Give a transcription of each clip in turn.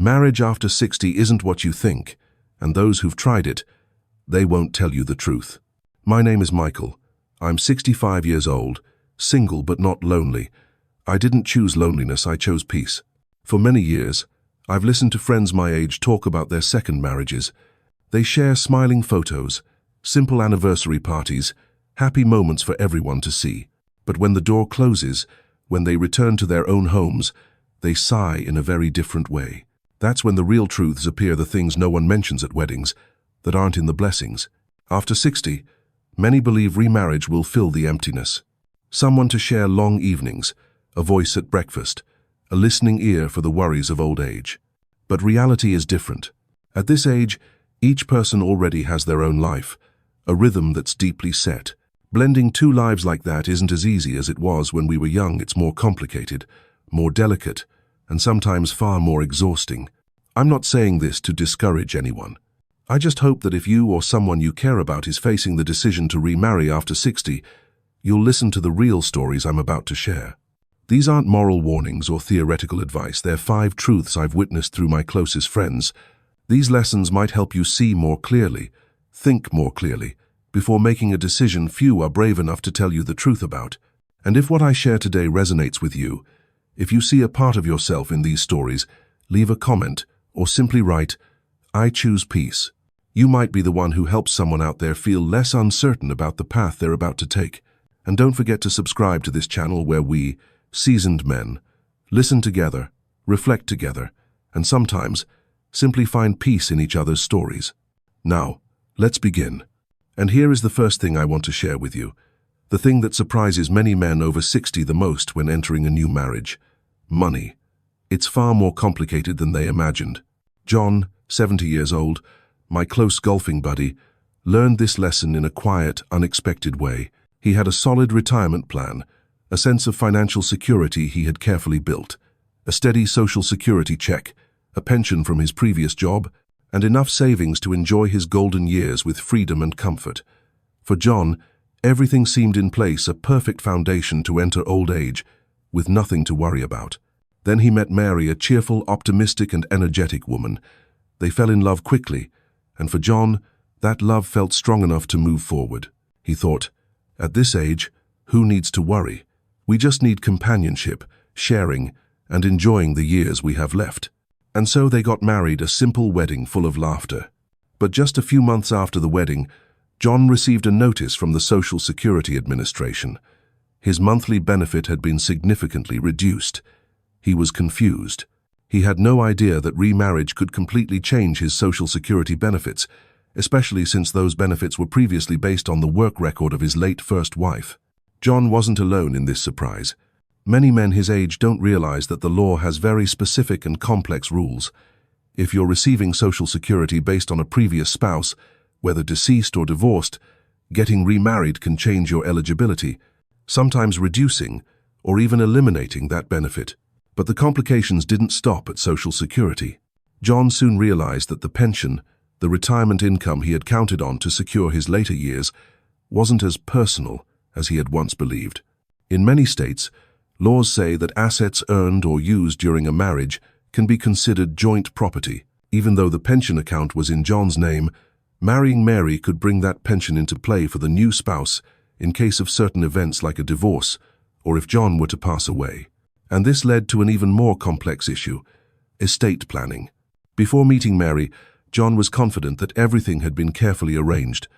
Marriage after 60 isn't what you think, and those who've tried it, they won't tell you the truth. My name is Michael. I'm 65 years old, single but not lonely. I didn't choose loneliness, I chose peace. For many years, I've listened to friends my age talk about their second marriages. They share smiling photos, simple anniversary parties, happy moments for everyone to see. But when the door closes, when they return to their own homes, they sigh in a very different way. That's when the real truths appear, the things no one mentions at weddings, that aren't in the blessings. After 60, many believe remarriage will fill the emptiness. Someone to share long evenings, a voice at breakfast, a listening ear for the worries of old age. But reality is different. At this age, each person already has their own life, a rhythm that's deeply set. Blending two lives like that isn't as easy as it was when we were young. It's more complicated, more delicate, and sometimes far more exhausting. I'm not saying this to discourage anyone. I just hope that if you or someone you care about is facing the decision to remarry after 60, you'll listen to the real stories I'm about to share. These aren't moral warnings or theoretical advice. They're 5 truths I've witnessed through my closest friends. These lessons might help you see more clearly, think more clearly, before making a decision few are brave enough to tell you the truth about. And if what I share today resonates with you, if you see a part of yourself in these stories, leave a comment or simply write, "I choose peace." You might be the one who helps someone out there feel less uncertain about the path they're about to take. And don't forget to subscribe to this channel where we, seasoned men, listen together, reflect together, and sometimes simply find peace in each other's stories. Now, let's begin. And here is the first thing I want to share with you. The thing that surprises many men over 60 the most when entering a new marriage: money. It's far more complicated than they imagined. John, 70 years old, my close golfing buddy, learned this lesson in a quiet, unexpected way. He had a solid retirement plan, a sense of financial security he had carefully built, a steady social security check, a pension from his previous job, and enough savings to enjoy his golden years with freedom and comfort. For John, everything seemed in place, a perfect foundation to enter old age, with nothing to worry about. Then he met Mary, a cheerful, optimistic, and energetic woman. They fell in love quickly, and for John, that love felt strong enough to move forward. He thought, at this age, who needs to worry? We just need companionship, sharing, and enjoying the years we have left. And so they got married, a simple wedding full of laughter. But just a few months after the wedding, John received a notice from the Social Security Administration. His monthly benefit had been significantly reduced. He was confused. He had no idea that remarriage could completely change his Social Security benefits, especially since those benefits were previously based on the work record of his late first wife. John wasn't alone in this surprise. Many men his age don't realize that the law has very specific and complex rules. If you're receiving Social Security based on a previous spouse, whether deceased or divorced, getting remarried can change your eligibility, sometimes reducing or even eliminating that benefit. But the complications didn't stop at Social Security. John soon realized that the pension, the retirement income he had counted on to secure his later years, wasn't as personal as he had once believed. In many states, laws say that assets earned or used during a marriage can be considered joint property. Even though the pension account was in John's name, marrying Mary could bring that pension into play for the new spouse in case of certain events like a divorce or if John were to pass away. And this led to an even more complex issue: estate planning. Before meeting Mary, John was confident that everything had been carefully arranged.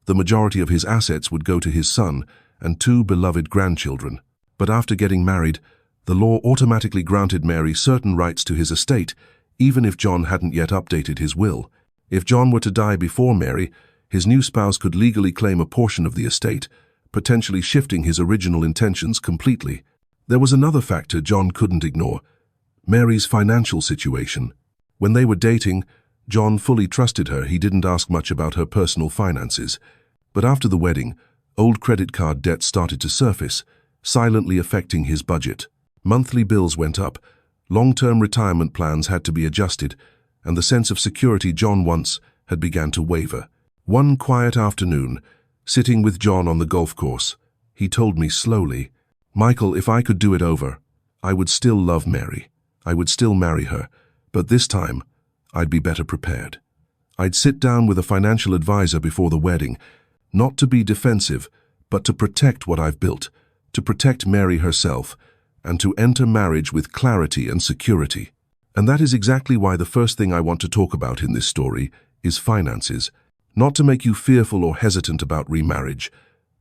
The majority of his assets would go to his son and 2 beloved grandchildren. But after getting married, the law automatically granted Mary certain rights to his estate, even if John hadn't yet updated his will. If John were to die before Mary, his new spouse could legally claim a portion of the estate, potentially shifting his original intentions completely. There was another factor John couldn't ignore: Mary's financial situation. When they were dating, John fully trusted her. He didn't ask much about her personal finances. But after the wedding, old credit card debts started to surface, silently affecting his budget. Monthly bills went up, long-term retirement plans had to be adjusted, and the sense of security John once had began to waver. One quiet afternoon, sitting with John on the golf course, he told me slowly, "Michael, if I could do it over, I would still love Mary. I would still marry her, But this time, I'd be better prepared. I'd sit down with a financial advisor before the wedding, not to be defensive, but to protect what I've built, to protect Mary herself, and to enter marriage with clarity and security. And that is exactly why the first thing I want to talk about in this story is finances. Not to make you fearful or hesitant about remarriage,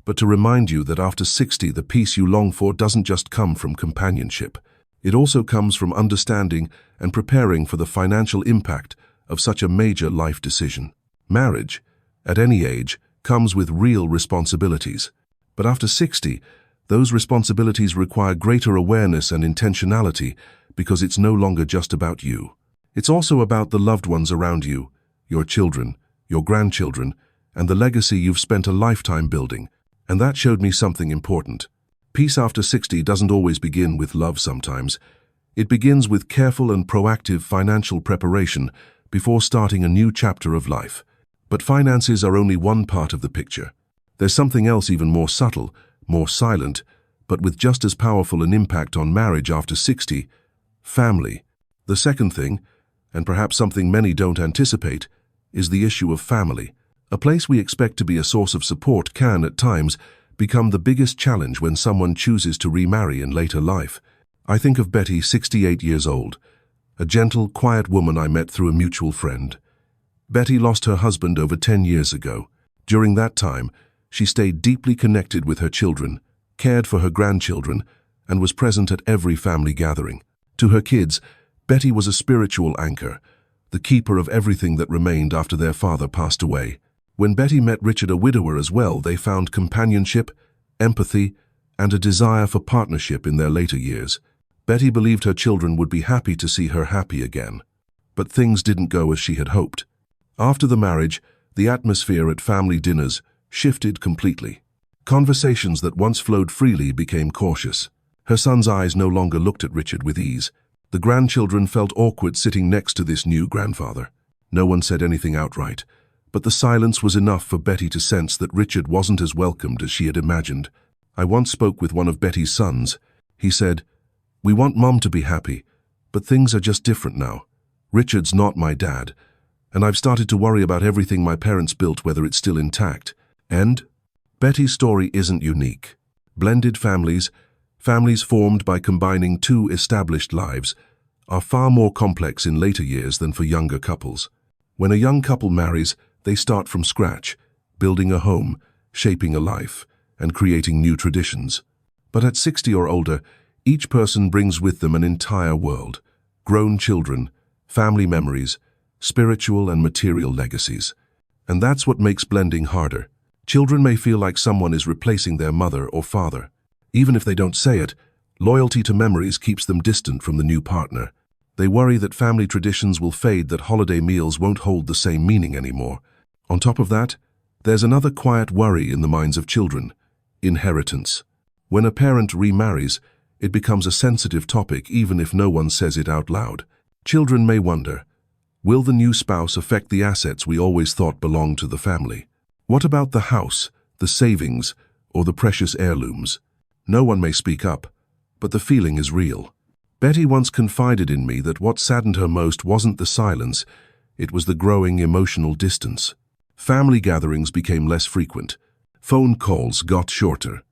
but to remind you that after 60, the peace you long for doesn't just come from companionship. It also comes from understanding and preparing for the financial impact of such a major life decision. Marriage, at any age, comes with real responsibilities. But after 60, those responsibilities require greater awareness and intentionality because it's no longer just about you. It's also about the loved ones around you, your children, your grandchildren, and the legacy you've spent a lifetime building. And that showed me something important. Peace after 60 doesn't always begin with love sometimes. It begins with careful and proactive financial preparation before starting a new chapter of life. But finances are only one part of the picture. There's something else even more subtle, more silent, but with just as powerful an impact on marriage after 60, family. The second thing, and perhaps something many don't anticipate, is the issue of family. A place we expect to be a source of support can, at times, become the biggest challenge when someone chooses to remarry in later life. I think of Betty, 68 years old, a gentle, quiet woman I met through a mutual friend. Betty lost her husband over 10 years ago. During that time, she stayed deeply connected with her children, cared for her grandchildren, and was present at every family gathering. To her kids, Betty was a spiritual anchor, the keeper of everything that remained after their father passed away. When Betty met Richard, a widower as well, they found companionship, empathy, and a desire for partnership in their later years. Betty believed her children would be happy to see her happy again. But things didn't go as she had hoped. After the marriage, the atmosphere at family dinners shifted completely. Conversations that once flowed freely became cautious. Her son's eyes no longer looked at Richard with ease. The grandchildren felt awkward sitting next to this new grandfather. No one said anything outright, but the silence was enough for Betty to sense that Richard wasn't as welcomed as she had imagined. I once spoke with one of Betty's sons. He said, "We want Mom to be happy, but things are just different now. Richard's not my dad, and I've started to worry about everything my parents built, whether it's still intact." And Betty's story isn't unique. Blended families formed by combining two established lives, are far more complex in later years than for younger couples. When a young couple marries, they start from scratch, building a home, shaping a life, and creating new traditions. But at 60 or older, each person brings with them an entire world, grown children, family memories, spiritual and material legacies. And that's what makes blending harder. Children may feel like someone is replacing their mother or father. Even if they don't say it, loyalty to memories keeps them distant from the new partner. They worry that family traditions will fade, that holiday meals won't hold the same meaning anymore. On top of that, there's another quiet worry in the minds of children: inheritance. When a parent remarries, it becomes a sensitive topic even if no one says it out loud. Children may wonder, will the new spouse affect the assets we always thought belonged to the family? What about the house, the savings, or the precious heirlooms? No one may speak up, but the feeling is real. Betty once confided in me that what saddened her most wasn't the silence, it was the growing emotional distance. Family gatherings became less frequent. Phone calls got shorter.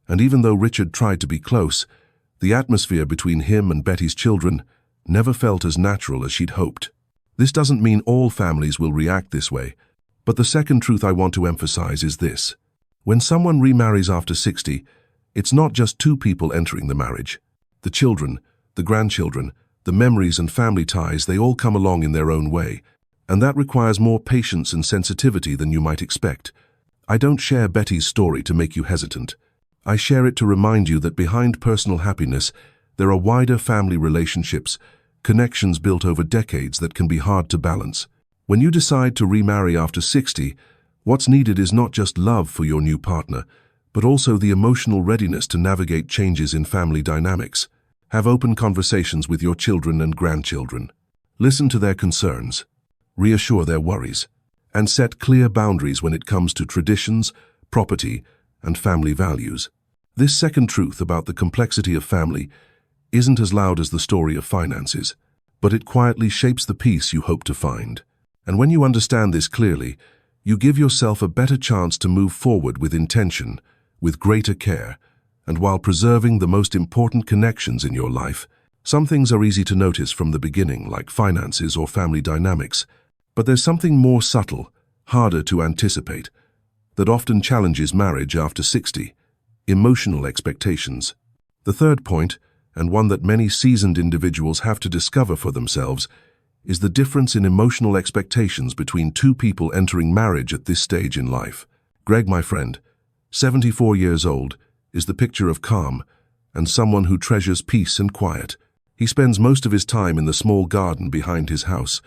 And even though Richard tried to be close, the atmosphere between him and Betty's children never felt as natural as she'd hoped. This doesn't mean all families will react this way, but the second truth I want to emphasize is this. When someone remarries after 60, it's not just two people entering the marriage. The children, the grandchildren, the memories and family ties, they all come along in their own way. And that requires more patience and sensitivity than you might expect. I don't share Betty's story to make you hesitant. I share it to remind you that behind personal happiness, there are wider family relationships, connections built over decades that can be hard to balance. When you decide to remarry after 60, what's needed is not just love for your new partner, but also the emotional readiness to navigate changes in family dynamics. Have open conversations with your children and grandchildren. Listen to their concerns, reassure their worries, and set clear boundaries when it comes to traditions, property, and family values. This second truth about the complexity of family isn't as loud as the story of finances, but it quietly shapes the peace you hope to find. And when you understand this clearly, you give yourself a better chance to move forward with intention, with greater care, and while preserving the most important connections in your life. Some things are easy to notice from the beginning, like finances or family dynamics, but there's something more subtle, harder to anticipate, that often challenges marriage after 60: emotional expectations. The third point, and one that many seasoned individuals have to discover for themselves, is the difference in emotional expectations between two people entering marriage at this stage in life. Greg, my friend, 74 years old, is the picture of calm and someone who treasures peace and quiet. He spends most of his time in the small garden behind his house,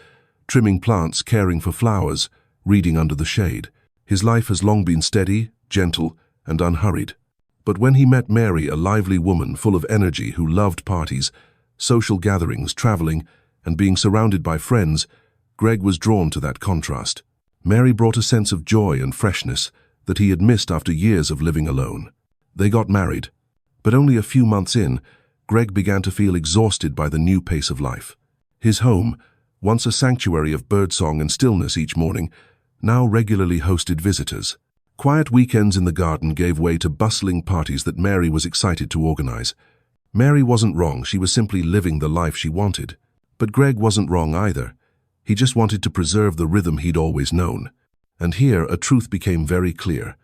trimming plants, caring for flowers, reading under the shade. His life has long been steady, gentle, and unhurried. But when he met Mary, a lively woman full of energy who loved parties, social gatherings, traveling, and being surrounded by friends, Greg was drawn to that contrast. Mary brought a sense of joy and freshness that he had missed after years of living alone. They got married, but only a few months in, Greg began to feel exhausted by the new pace of life. His home, once a sanctuary of birdsong and stillness each morning, now regularly hosted visitors. Quiet weekends in the garden gave way to bustling parties that Mary was excited to organize. Mary wasn't wrong, she was simply living the life she wanted. But Greg wasn't wrong either. He just wanted to preserve the rhythm he'd always known. And here a truth became very clear.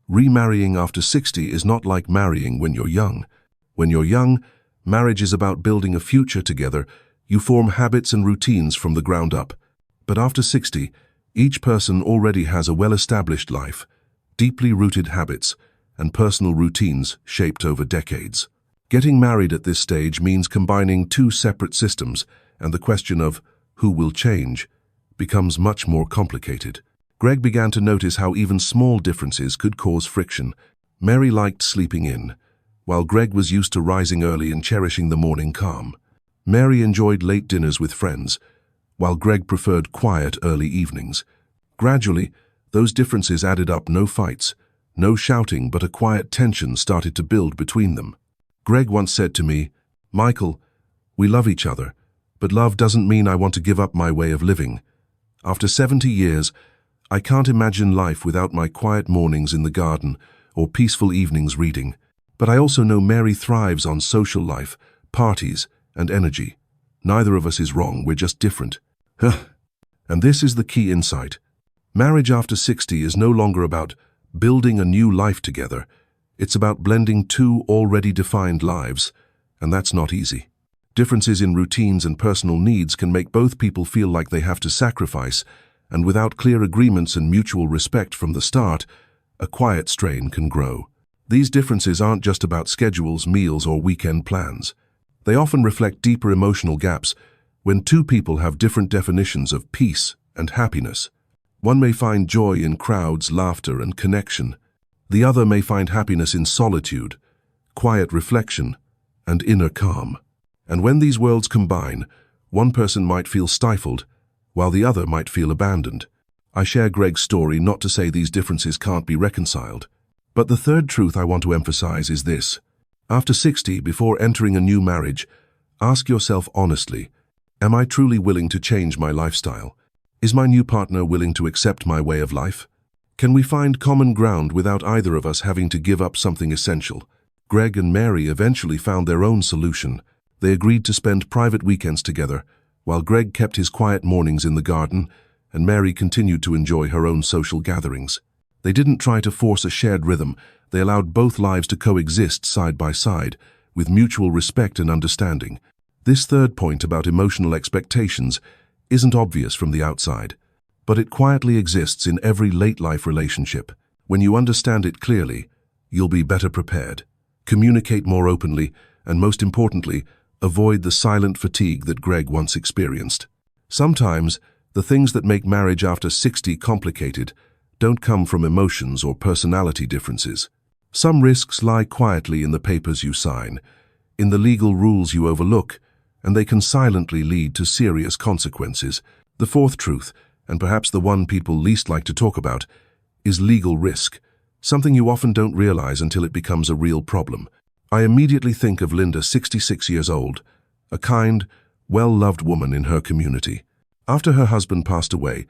Remarrying after 60 is not like marrying when you're young. When you're young, marriage is about building a future together. You form habits and routines from the ground up. But after 60, each person already has a well-established life, deeply rooted habits, and personal routines shaped over decades. Getting married at this stage means combining two separate systems, and the question of who will change becomes much more complicated. Greg began to notice how even small differences could cause friction. Mary liked sleeping in, while Greg was used to rising early and cherishing the morning calm. Mary enjoyed late dinners with friends, while Greg preferred quiet early evenings. Gradually, those differences added up. No fights, no shouting, but a quiet tension started to build between them. Greg once said to me, "Michael, we love each other, but love doesn't mean I want to give up my way of living. After 70 years, I can't imagine life without my quiet mornings in the garden or peaceful evenings reading. But I also know Mary thrives on social life, parties, and energy. Neither of us is wrong, we're just different." And this is the key insight. Marriage after 60 is no longer about building a new life together. It's about blending two already defined lives, and that's not easy. Differences in routines and personal needs can make both people feel like they have to sacrifice, and without clear agreements and mutual respect from the start, a quiet strain can grow. These differences aren't just about schedules, meals, or weekend plans. They often reflect deeper emotional gaps when two people have different definitions of peace and happiness. One may find joy in crowds, laughter, and connection. The other may find happiness in solitude, quiet reflection, and inner calm. And when these worlds combine, one person might feel stifled, while the other might feel abandoned. I share Greg's story not to say these differences can't be reconciled. But the third truth I want to emphasize is this. After 60, before entering a new marriage, ask yourself honestly, am I truly willing to change my lifestyle? Is my new partner willing to accept my way of life? Can we find common ground without either of us having to give up something essential? Greg and Mary eventually found their own solution. They agreed to spend private weekends together, while Greg kept his quiet mornings in the garden, and Mary continued to enjoy her own social gatherings. They didn't try to force a shared rhythm. They allowed both lives to coexist side by side, with mutual respect and understanding. This third point about emotional expectations isn't obvious from the outside, but it quietly exists in every late-life relationship. When you understand it clearly, you'll be better prepared. Communicate more openly, and most importantly, avoid the silent fatigue that Greg once experienced. Sometimes, the things that make marriage after 60 complicated don't come from emotions or personality differences. Some risks lie quietly in the papers you sign, in the legal rules you overlook, and they can silently lead to serious consequences. The fourth truth, and perhaps the one people least like to talk about, is legal risk, something you often don't realize until it becomes a real problem. I immediately think of Linda, 66 years old, a kind, well-loved woman in her community. After her husband passed away,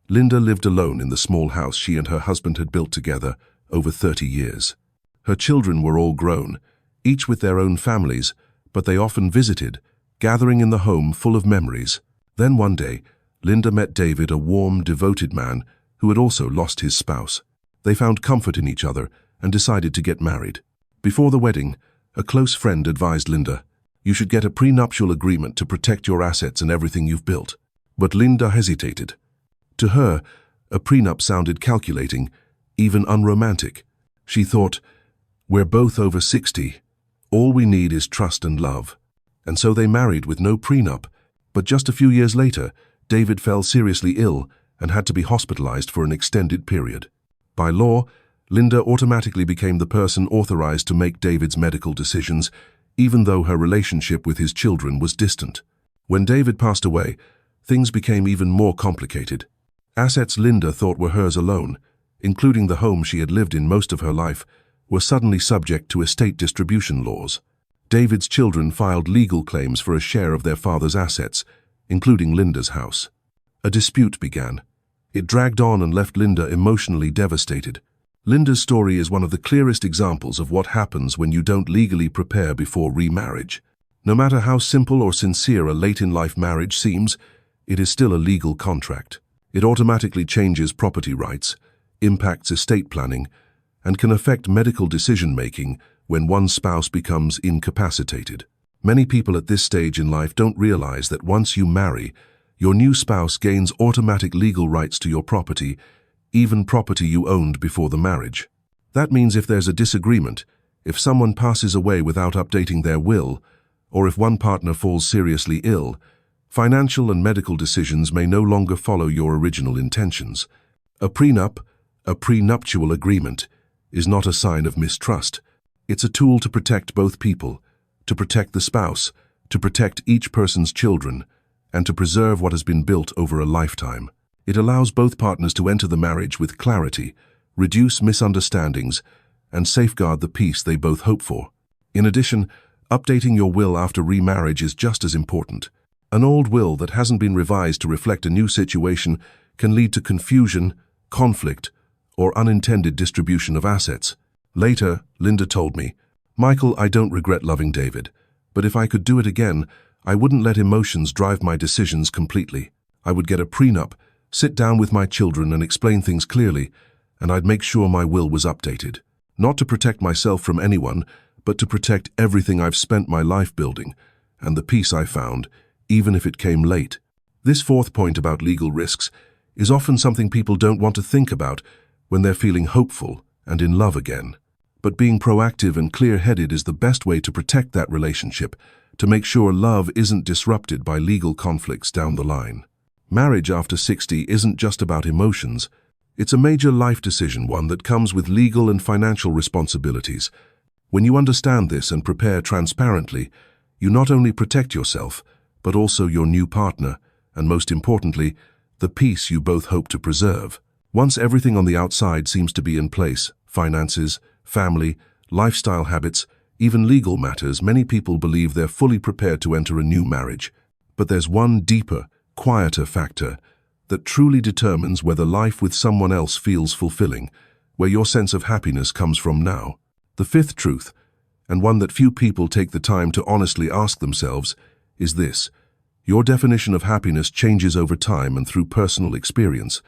Linda lived alone in the small house she and her husband had built together over 30 years. Her children were all grown, each with their own families, but they often visited, gathering in the home full of memories. Then one day, Linda met David, a warm, devoted man who had also lost his spouse. They found comfort in each other and decided to get married. Before the wedding, a close friend advised Linda, "You should get a prenuptial agreement to protect your assets and everything you've built." But Linda hesitated. To her, a prenup sounded calculating, even unromantic. She thought, "We're both over 60. All we need is trust and love." And so they married with no prenup. But just a few years later, David fell seriously ill and had to be hospitalized for an extended period. By law, Linda automatically became the person authorized to make David's medical decisions, even though her relationship with his children was distant. When David passed away, things became even more complicated. Assets Linda thought were hers alone, including the home she had lived in most of her life, were suddenly subject to estate distribution laws. David's children filed legal claims for a share of their father's assets, including Linda's house. A dispute began. It dragged on and left Linda emotionally devastated. Linda's story is one of the clearest examples of what happens when you don't legally prepare before remarriage. No matter how simple or sincere a late-in-life marriage seems, it is still a legal contract. It automatically changes property rights, impacts estate planning, and can affect medical decision-making when one spouse becomes incapacitated. Many people at this stage in life don't realize that once you marry, your new spouse gains automatic legal rights to your property, even property you owned before the marriage. That means if there's a disagreement, if someone passes away without updating their will, or if one partner falls seriously ill, financial and medical decisions may no longer follow your original intentions. A prenup, a prenuptial agreement, is not a sign of mistrust. It's a tool to protect both people, to protect the spouse, to protect each person's children, and to preserve what has been built over a lifetime. It allows both partners to enter the marriage with clarity, reduce misunderstandings, and safeguard the peace they both hope for. In addition, updating your will after remarriage is just as important. An old will that hasn't been revised to reflect a new situation can lead to confusion, conflict, or unintended distribution of assets. Later, Linda told me, "Michael, I don't regret loving David, but if I could do it again, I wouldn't let emotions drive my decisions completely. I would get a prenup, sit down with my children and explain things clearly, and I'd make sure my will was updated. Not to protect myself from anyone, but to protect everything I've spent my life building, and the peace I found, even if it came late." This fourth point about legal risks is often something people don't want to think about when they're feeling hopeful and in love again. But being proactive and clear-headed is the best way to protect that relationship, to make sure love isn't disrupted by legal conflicts down the line. Marriage after 60 isn't just about emotions. It's a major life decision, one that comes with legal and financial responsibilities. When you understand this and prepare transparently, you not only protect yourself, but also your new partner, and most importantly, the peace you both hope to preserve. Once everything on the outside seems to be in place, finances, family, lifestyle habits, even legal matters, many people believe they're fully prepared to enter a new marriage. But there's one deeper, quieter factor that truly determines whether life with someone else feels fulfilling, where your sense of happiness comes from now. The fifth truth, and one that few people take the time to honestly ask themselves, is this: your definition of happiness changes over time and through personal experience.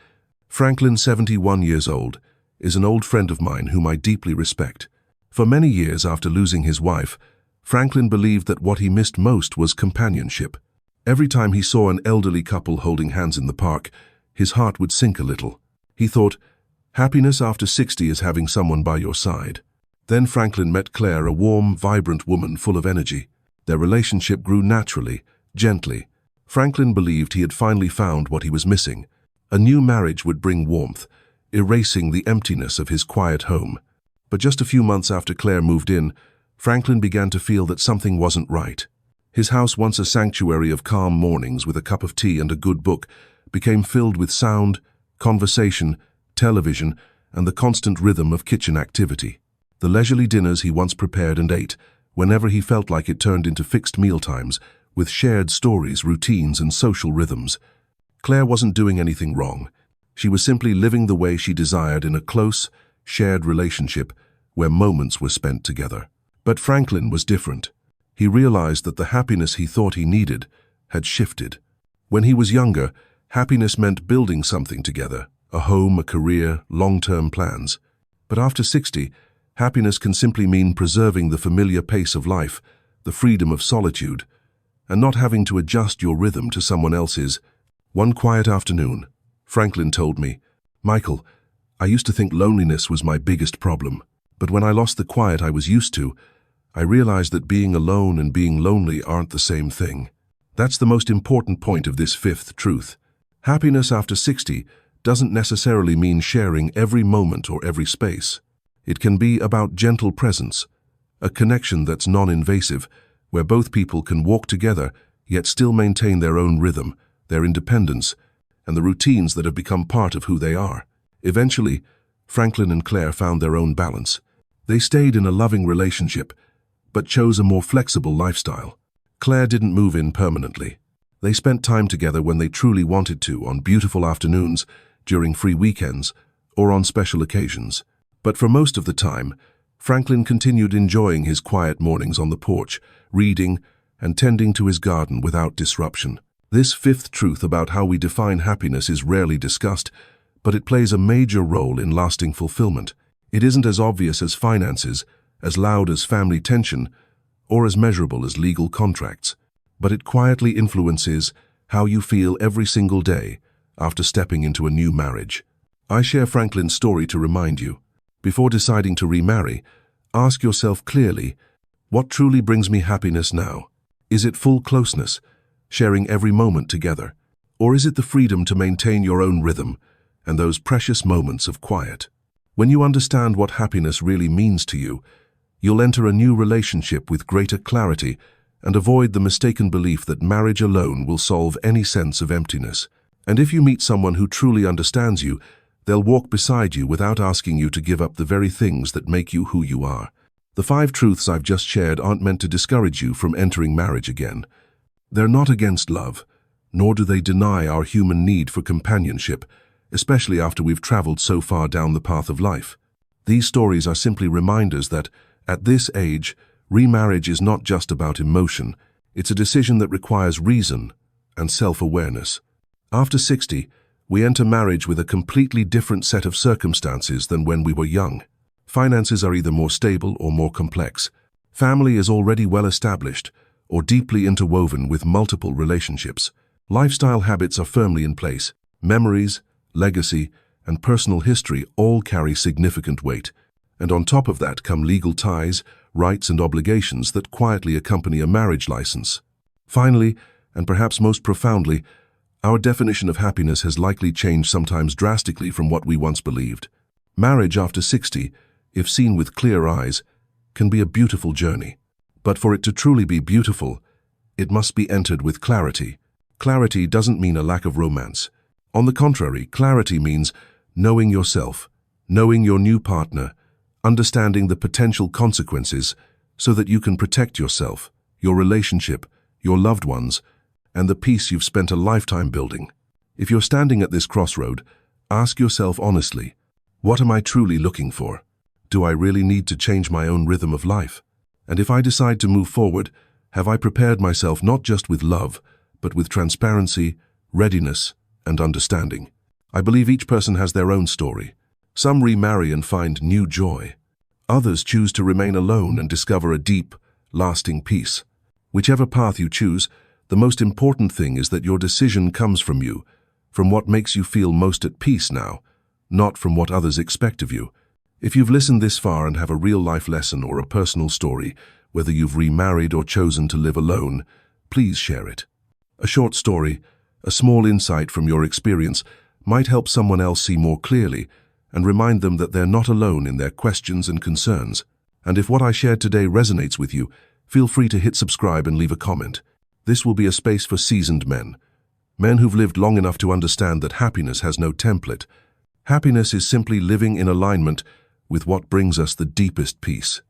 Franklin, 71 years old, is an old friend of mine whom I deeply respect. For many years after losing his wife, Franklin believed that what he missed most was companionship. Every time he saw an elderly couple holding hands in the park, his heart would sink a little. He thought, happiness after 60 is having someone by your side. Then Franklin met Claire, a warm, vibrant woman full of energy. Their relationship grew naturally, gently. Franklin believed he had finally found what he was missing. A new marriage would bring warmth, erasing the emptiness of his quiet home. But just a few months after Claire moved in, Franklin began to feel that something wasn't right. His house, once a sanctuary of calm mornings with a cup of tea and a good book, became filled with sound, conversation, television, and the constant rhythm of kitchen activity. The leisurely dinners he once prepared and ate, whenever he felt like it, turned into fixed mealtimes, with shared stories, routines, and social rhythms. Claire wasn't doing anything wrong. She was simply living the way she desired in a close, shared relationship where moments were spent together. But Franklin was different. He realized that the happiness he thought he needed had shifted. When he was younger, happiness meant building something together, a home, a career, long-term plans. But after 60, happiness can simply mean preserving the familiar pace of life, the freedom of solitude, and not having to adjust your rhythm to someone else's. One quiet afternoon, Franklin told me, "Michael, I used to think loneliness was my biggest problem, but when I lost the quiet I was used to, I realized that being alone and being lonely aren't the same thing." That's the most important point of this fifth truth. Happiness after 60 doesn't necessarily mean sharing every moment or every space. It can be about gentle presence, a connection that's non-invasive, where both people can walk together yet still maintain their own rhythm, their independence, and the routines that have become part of who they are. Eventually, Franklin and Claire found their own balance. They stayed in a loving relationship, but chose a more flexible lifestyle. Claire didn't move in permanently. They spent time together when they truly wanted to, on beautiful afternoons, during free weekends, or on special occasions. But for most of the time, Franklin continued enjoying his quiet mornings on the porch, reading and tending to his garden without disruption. This fifth truth about how we define happiness is rarely discussed, but it plays a major role in lasting fulfillment. It isn't as obvious as finances, as loud as family tension, or as measurable as legal contracts, but it quietly influences how you feel every single day after stepping into a new marriage. I share Franklin's story to remind you. Before deciding to remarry, ask yourself clearly, what truly brings me happiness now? Is it full closeness, sharing every moment together? Or is it the freedom to maintain your own rhythm and those precious moments of quiet? When you understand what happiness really means to you, you'll enter a new relationship with greater clarity and avoid the mistaken belief that marriage alone will solve any sense of emptiness. And if you meet someone who truly understands you, they'll walk beside you without asking you to give up the very things that make you who you are. The 5 truths I've just shared aren't meant to discourage you from entering marriage again. They're not against love, nor do they deny our human need for companionship, especially after we've traveled so far down the path of life. These stories are simply reminders that, at this age, remarriage is not just about emotion. It's a decision that requires reason and self-awareness. After 60, we enter marriage with a completely different set of circumstances than when we were young. Finances are either more stable or more complex. Family is already well established or deeply interwoven with multiple relationships. Lifestyle habits are firmly in place. Memories, legacy, and personal history all carry significant weight. And on top of that come legal ties, rights, and obligations that quietly accompany a marriage license. Finally, and perhaps most profoundly, our definition of happiness has likely changed, sometimes drastically, from what we once believed. Marriage after 60, if seen with clear eyes, can be a beautiful journey. But for it to truly be beautiful, it must be entered with clarity. Clarity doesn't mean a lack of romance. On the contrary, clarity means knowing yourself, knowing your new partner, understanding the potential consequences so that you can protect yourself, your relationship, your loved ones, and the peace you've spent a lifetime building. If you're standing at this crossroad, ask yourself honestly, what am I truly looking for? Do I really need to change my own rhythm of life? And if I decide to move forward, have I prepared myself not just with love, but with transparency, readiness, and understanding? I believe each person has their own story. Some remarry and find new joy. Others choose to remain alone and discover a deep, lasting peace. Whichever path you choose, the most important thing is that your decision comes from you, from what makes you feel most at peace now, not from what others expect of you. If you've listened this far and have a real-life lesson or a personal story, whether you've remarried or chosen to live alone, please share it. A short story, a small insight from your experience, might help someone else see more clearly and remind them that they're not alone in their questions and concerns. And if what I shared today resonates with you, feel free to hit subscribe and leave a comment. This will be a space for seasoned men who've lived long enough to understand that happiness has no template. Happiness is simply living in alignment with what brings us the deepest peace.